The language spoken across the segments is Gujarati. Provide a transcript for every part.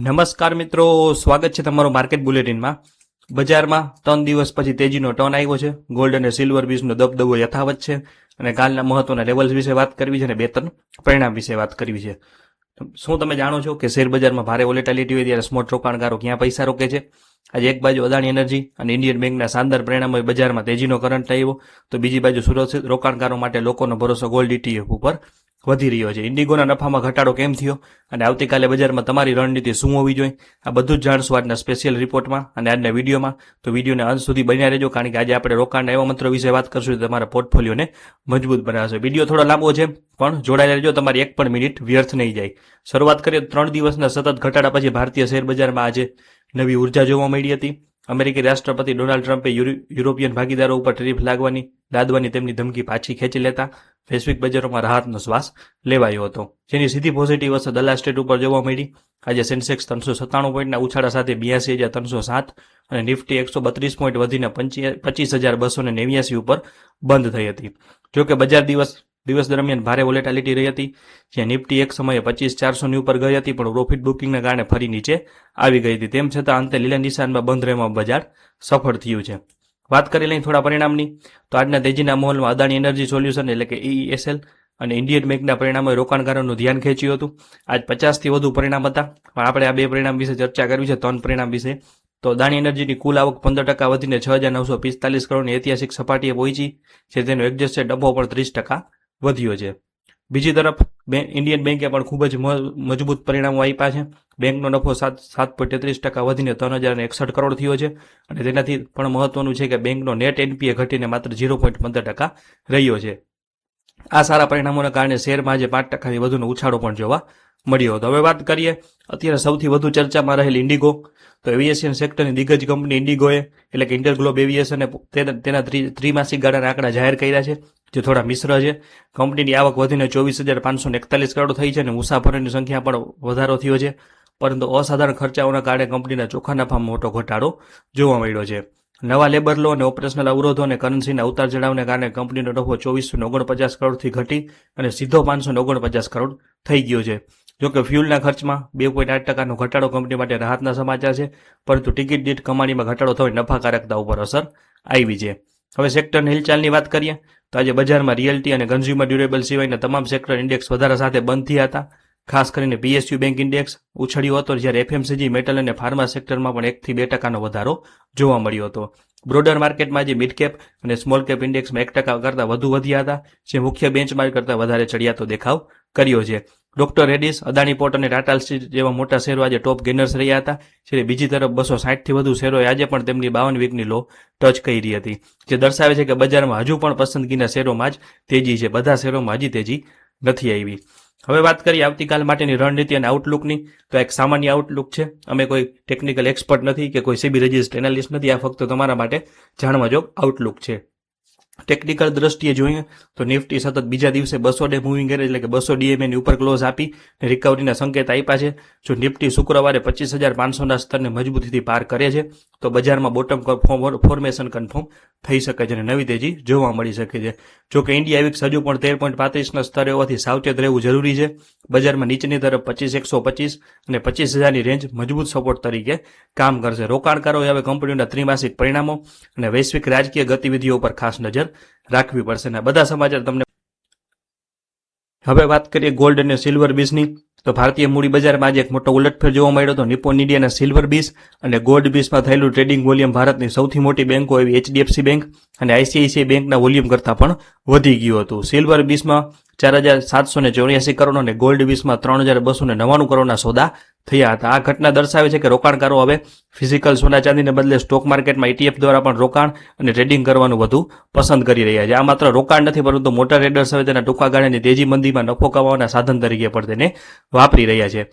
નમસ્કાર મિત્રો, સ્વાગત છે તમારું માર્કેટ બુલેટિનમાં। બજારમાં 3 દિવસ પછી તેજીનો ટર્ન આવ્યો છે। ગોલ્ડ અને સિલ્વર બીજનો દબદબો યથાવત છે અને કાલના મહત્વના લેવલ્સ વિશે વાત કરવી છે અને 2-3 પરિણામ વિશે વાત કરવી છે। શું તમે જાણો છો કે શેર બજારમાં ભારે વોલેટિલિટી હોય ત્યારે સ્મોટ રોકાણકારો ક્યાં પૈસા રોકે છે? આજે એક બાજુ અદાણી એનર્જી અને ઇન્ડિયન બેંકના શાનદાર પરિણામોએ બજારમાં તેજીનો કરંટ આવ્યો, તો બીજી બાજુ સુરક્ષિત રોકાણકારો માટે લોકોનો ભરોસો ગોલ્ડ ETF ઉપર વધી રહ્યો છે। ઇન્ડિગોના નફામાં ઘટાડો કેમ થયો અને આવતીકાલે બજારમાં તમારી રણનીતિ શું હોવી જોઈએ, આ બધું જ જાણશું આજના સ્પેશિયલ રિપોર્ટમાં અને આજના વિડીયોમાં। તો વિડીયોને અંત સુધી બન્યા રહેજો, કારણ કે આજે આપણે રોકાણના એવા મંત્રો વિશે વાત કરશું જે તમારા પોર્ટફોલિયોને મજબૂત બનાવશે। વિડીયો થોડો લાંબો છે પણ જોડાયેલા રહેજો, તમારી એક પણ મિનિટ વ્યર્થ નહીં જાય। શરૂઆત કરીએ 3 દિવસના સતત ઘટાડા પછી ભારતીય શેર બજારમાં આજે નવી ઉર્જા જોવા મળી હતી। અમેરિકી રાષ્ટ્રપતિ ડોનાલ્ડ ટ્રમ્પે યુરોપિયન ભાગીદારો ઉપર ટેરિફ લાદવાની તેમની ધમકી પાછી ખેંચી લેતા વૈશ્વિક બજારોમાં રાહતનો શ્વાસ લેવાયો હતો, જેની સીધી પોઝિટિવ અસર દલાલ સ્ટેટ ઉપર જોવા મળી। આજે સેન્સેક્સ 397 પોઈન્ટના ઉછાળા સાથે 82,307 અને નિફ્ટી 132 પોઈન્ટ વધીને 25,289 ઉપર બંધ થઈ હતી। જોકે બજાર દિવસ દરમિયાન ભારે વોલેટિલિટી રહી હતી, જ્યાં નિફ્ટી એક સમયે 25,400 ઉપર ગઈ હતી પણ પ્રોફિટ બુકિંગના કારણે ફરી નીચે આવી ગઈ હતી। તેમ છતાં અંતે લીલા નિશાનમાં બંધ રહેવામાં બજાર સફળ થયું છે। વાત કરી લઈએ થોડા પરિણામની, તો આજના તેજીના માહોલમાં અદાણી એનર્જી સોલ્યુશન એટલે કે EESL અને ઇન્ડિયન બેંકના પરિણામોએ રોકાણકારોનું ધ્યાન ખેંચ્યું હતું। આજ 50થી વધુ પરિણામ હતા, પણ આપણે આ 2 પરિણામ વિશે ચર્ચા કરવી છે, 3 પરિણામ વિશે। તો અદાણી એનર્જીની કુલ આવક 15% વધીને 6,945 કરોડની ઐતિહાસિક સપાટીએ પહોંચી છે, તેનો એડજસ્ટેડ નફો પણ 30% વધ્યો છે। બીજી તરફ ઇન્ડિયન બેંકે પણ ખૂબ જ મજબૂત પરિણામો આપ્યા છે। બેંકનો નફો 7.33% વધીને 3,061 કરોડ થયો છે અને તેનાથી પણ મહત્વનું છે કે બેંકનો નેટ NPA ઘટીને માત્ર 0.15% રહ્યો છે। આ સારા પરિણામોના કારણે શેરમાં આજે 5%થી વધુનો ઉછાળો પણ જોવા મળ્યો હતો। હવે વાત કરીએ અત્યારે સૌથી વધુ ચર્ચામાં રહેલી ઇન્ડિગો, તો એવિએશન સેક્ટરની દિગ્ગજ કંપની ઇન્ડિગોએ એટલે કે ઇન્ટરગ્લોબ એવિએશને તેના ત્રિમાસિક ગાળાના આંકડા જાહેર કર્યા છે, જે થોડા મિશ્ર છે। કંપનીની આવક વધીને 24,541 કરોડ થઈ છે અને મુસાફરોની સંખ્યા પણ વધારો થયો છે, પરંતુ અસાધારણ ખર્ચાઓના કારણે કંપનીના ચોખ્ખા નફામાં મોટો ઘટાડો જોવા મળ્યો છે। નવા લેબર લો અને ઓપરેશનલ અવરોધો અને કરન્સીના ઉતાર ચઢાવને કારણે કંપનીનો નફો 2,449 કરોડથી ઘટી અને સીધો 549 કરોડ થઈ ગયો છે। જોકે ફ્યુલના ખર્ચમાં 2.8%નો ઘટાડો કંપની માટે રાહતના સમાચાર છે, પરંતુ ટિકિટ દીઠ કમાણીમાં ઘટાડો થવાની નફાકારકતા ઉપર અસર આવી છે। હવે સેક્ટરની હિલચાલની વાત કરીએ તો આજે બજારમાં રિયલ્ટી અને કન્ઝ્યુમર ડ્યુરેબલ સિવાયના તમામ સેક્ટર ઇન્ડેક્સ વધારા સાથે બંધ થયા હતા। ખાસ કરીને PSU બેંક ઇન્ડેક્સ ઉછળ્યો હતો, જ્યારે FMCG, મેટલ અને ફાર્મા સેક્ટરમાં પણ 1 થી 2%નો વધારો જોવા મળ્યો હતો। બ્રોડર માર્કેટમાં આજે મિડ કેપ અને સ્મોલ કેપ ઇન્ડેક્સમાં 1% કરતાં વધુ વધ્યા હતા, જે મુખ્ય બેન્ચમાર્ક કરતાં વધારે ચડિયાતો દેખાવ કર્યો છે। ડોક્ટર રેડિસ, અદાણી પોર્ટ અને ટાટા સ્ટીલ જેવા મોટા શેરો આજે ટોપ ગેનર્સ રહ્યા હતા, જ્યારે બીજી તરફ 260થી વધુ શેરોએ આજે પણ તેમની 52 વીકની લો ટચ કરી હતી, જે દર્શાવે છે કે બજારમાં હજુ પણ પસંદગીના શેરોમાં જ તેજી છે, બધા શેરોમાં હજી તેજી નથી આવી। હવે વાત કરીએ આવતીકાલ માટેની રણનીતિ અને આઉટલુકની, તો એક સામાન્ય આઉટલુક છે। અમે કોઈ ટેકનિકલ એક્સપર્ટ નથી કે કોઈ સેબી રજિસ્ટર્ડ એનાલિસ્ટ નથી, આ ફક્ત તમારા માટે જાણવા જોગ આઉટલુક છે। ટેકનિકલ દ્રષ્ટિએ જોઈએ તો નિફ્ટી સતત બીજા દિવસે 200 ડે મૂવિંગ એવરેજ એટલે કે 200 DMA ની ઉપર ક્લોઝ આપી રિકવરીના સંકેત આપ્યા છે। જો નિફ્ટી શુક્રવારે 25,500ના સ્તરને મજબૂતીથી પાર કરે છે તો બજારમાં બોટમ ફોર્મેશન કન્ફર્મ થઈ શકે છે અને નવી તેજી જોવા મળી શકે છે। જો કે ઇન્ડિયા વિક્સ હજુ પણ 13.35ના સ્તરે હોવાથી સાવચેત રહેવું જરૂરી છે। બજારમાં નીચેની તરફ 25,125 અને 25,000ની રેન્જ મજબૂત સપોર્ટ તરીકે કામ કરશે। રોકાણકારોએ હવે કંપનીઓના ત્રિમાસિક પરિણામો અને વૈશ્વિક રાજકીય ગતિવિધિઓ પર ખાસ નજર રાખવી પડશે અને બધા સમાચાર તમને। હવે વાત કરીએ ગોલ્ડ અને સિલ્વર બીજની, તો ભારતીય મૂડી બજારમાં આજે એક મોટો ઉલટફેર જોવા મળ્યો હતો। નિપ્પોન ઇન્ડિયાના સિલ્વર બીજ અને ગોલ્ડ બીજમાં થયેલું ટ્રેડિંગ વોલ્યુમ ભારતની સૌથી મોટી બેંકો એવી HDFC બેંક અને ICICI બેંકના વોલ્યુમ કરતાં પણ વધી ગયું હતું। સિલ્વર બીજમાં 4,784 કરોડ અને ગોલ્ડ બીજમાં 3,299 કરોડના સોદા થયા હતા। આ ઘટના દર્શાવે છે કે રોકાણકારો હવે ફિઝિકલ સોના ચાંદીને બદલે સ્ટોક માર્કેટમાં ETF દ્વારા પણ રોકાણ અને ટ્રેડિંગ કરવાનું વધુ પસંદ કરી રહ્યા છે। આ માત્ર રોકાણ નથી, પરંતુ મોટા ટ્રેડર્સ હવે તેના ટૂંકા ગાળાની તેજી મંદીમાં નફો કમાવાના સાધન તરીકે પણ તેને વાપરી રહ્યા છે।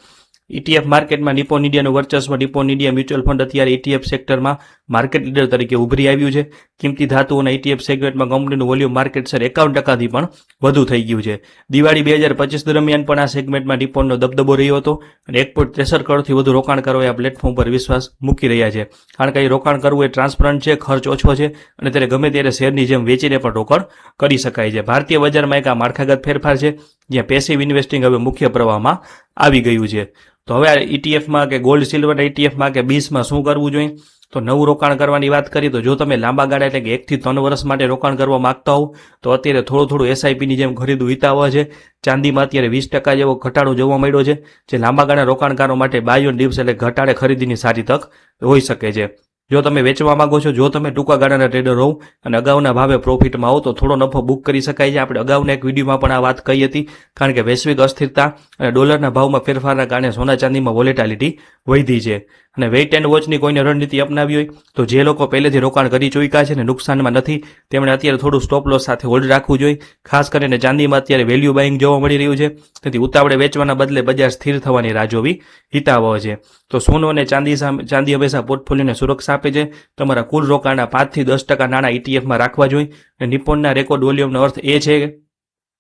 ETF માર્કેટમાં નિપ્પોન ઇન્ડિયાનું વર્ચસ્વ, નિપ્પોન ઇન્ડિયા મ્યુચ્યુઅલ ફંડ અત્યારે ETF સેક્ટરમાં માર્કેટ લીડર તરીકે ઉભરી આવ્યું છે। કિંમતી ધાતુઓના ETF સેગમેન્ટમાં કંપનીનું વોલ્યુમ માર્કેટ શેર 51%થી પણ વધુ થઈ ગયું છે। દિવાળી 2025 દરમિયાન પણ આ સેગમેન્ટમાં નિપ્પોનનો દબદબો રહ્યો હતો અને 1.63 કરોડથી વધુ રોકાણકારોએ આ પ્લેટફોર્મ પર વિશ્વાસ મૂકી રહ્યા છે, કારણ કે રોકાણ કરવું એ ટ્રાન્સપરન્ટ છે, ખર્ચ ઓછો છે અને ત્યારે ગમે ત્યારે શેરની જેમ વેચીને પણ રોકાણ કરી શકાય છે। ભારતીય બજારમાં એક આ માળખાગત ફેરફાર છે, જ્યાં પેસિવ ઇન્વેસ્ટિંગ હવે મુખ્ય પ્રવાહમાં આવી ગયું છે। તો હવે આ ઇટીએફમાં કે ગોલ્ડ સિલ્વર ઇટીએફમાં કે બીસમાં શું કરવું જોઈએ? તો નવું રોકાણ કરવાની વાત કરીએ તો જો તમે લાંબા ગાળા એટલે કે 1 થી 3 વર્ષ માટે રોકાણ કરવા માંગતા હોવ તો અત્યારે થોડું એસઆઈપીની જેમ ખરીદવું હિતાવહ છે. ચાંદીમાં અત્યારે 20% જેવો ઘટાડો જોવા મળ્યો છે, જે લાંબા ગાળા રોકાણકારો માટે બાય ઓન ડિપ્સ એટલે ઘટાડે ખરીદીની સારી તક હોઈ શકે છે. જો તમે વેચવા માંગો છો, જો તમે ટૂંકા ગાળાના ટ્રેડર હોવ અને અગાઉના ભાવે પ્રોફિટમાં આવો તો થોડો નફો બુક કરી શકાય છે. આપણે અગાઉના એક વિડીયોમાં પણ આ વાત કહી હતી, કારણ કે વૈશ્વિક અસ્થિરતા અને ડોલરના ભાવમાં ફેરફારના કારણે સોના ચાંદીમાં વોલેટાલિટી વધી છે. અને વેઇટ એન્ડ વોચની કોઈને રણનીતિ અપનાવી હોય તો જે લોકો પહેલેથી રોકાણ કરી ચૂક્યા છે અને નુકસાનમાં નથી, તેમણે અત્યારે થોડું સ્ટોપ લોસ સાથે હોલ્ડ રાખવું જોઈએ. ખાસ કરીને ચાંદીમાં અત્યારે વેલ્યુ બાઇંગ જોવા મળી રહ્યું છે, તેથી ઉતાવળે વેચવાના બદલે બજાર સ્થિર થવાની રાહ જોવી હિતાવહ છે. તો સોનું અને ચાંદી હંમેશા પોર્ટફોલિયોને સુરક્ષા આપે છે. તમારા કુલ રોકાણના 5 થી 10% નાણાં ઇટીએફમાં રાખવા જોઈએ. અને નિપ્પોનના રેકોર્ડ વોલ્યુમનો અર્થ એ છે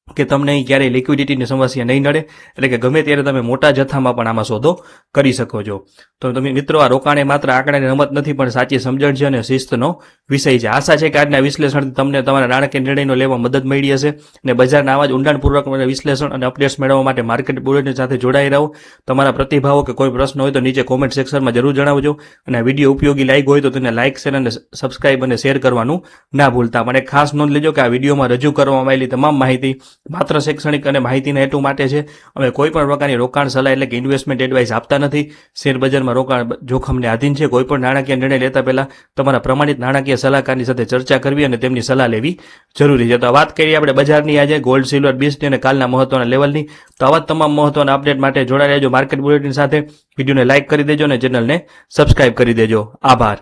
કે તમને અહીં ક્યારેય લિક્વિડિટીની સમસ્યા નહીં નડે, એટલે કે ગમે ત્યારે તમે મોટા જથ્થામાં પણ આમાં સોદો કરી શકો છો. તો તમે મિત્રો, આ રોકાણ એ માત્ર આંકડાની રમત નથી, પણ સાચી સમજણ છે અને શિસ્તનો વિષય છે. આશા છે કે આજના વિશ્લેષણથી તમને તમારા નાણાકીય નિર્ણયનો લેવા મદદ મળી હશે. અને બજારના આવા જ ઊંડાણપૂર્વક વિશ્લેષણ અને અપડેટ્સ મેળવવા માટે માર્કેટ બુલેટિન સાથે જોડાઈ રહો. તમારા પ્રતિભાવો કે કોઈ પ્રશ્ન હોય તો નીચે કોમેન્ટ સેક્શનમાં જરૂર જણાવજો. અને આ વિડીયો ઉપયોગી લાગ્યો હોય તો તેને લાઇક, શેર અને સબસ્ક્રાઇબ અને શેર કરવાનું ના ભૂલતા. મને ખાસ નોંધ લેજો કે આ વિડીયોમાં રજૂ કરવામાં આવેલી તમામ માહિતી માત્ર શૈક્ષણિક અને માહિતીના હેતુ માટે છે. અમે કોઈ પણ પ્રકારની રોકાણ સલાહ એટલે કે ઇન્વેસ્ટમેન્ટ એડવાઇસ આપતા નથી. શેર બજારમાં રોકાણ જોખમને આધીન છે. કોઈ પણ નાણાકીય નિર્ણય લેતા પહેલા તમારા પ્રમાણિત નાણાકીય સલાહકારની સાથે ચર્ચા કરવી અને તેમની સલાહ લેવી જરૂરી છે. તો વાત કરીએ આપણે બજારની આજે ગોલ્ડ, સિલ્વર, બીસની અને કાલના મહત્વના લેવલની. તો આવા તમામ મહત્વના અપડેટ માટે જોડાઈ રહેજો માર્કેટ બુલેટિન સાથે. વિડીયોને લાઇક કરી દેજો અને ચેનલને સબસ્ક્રાઇબ કરી દેજો. આભાર.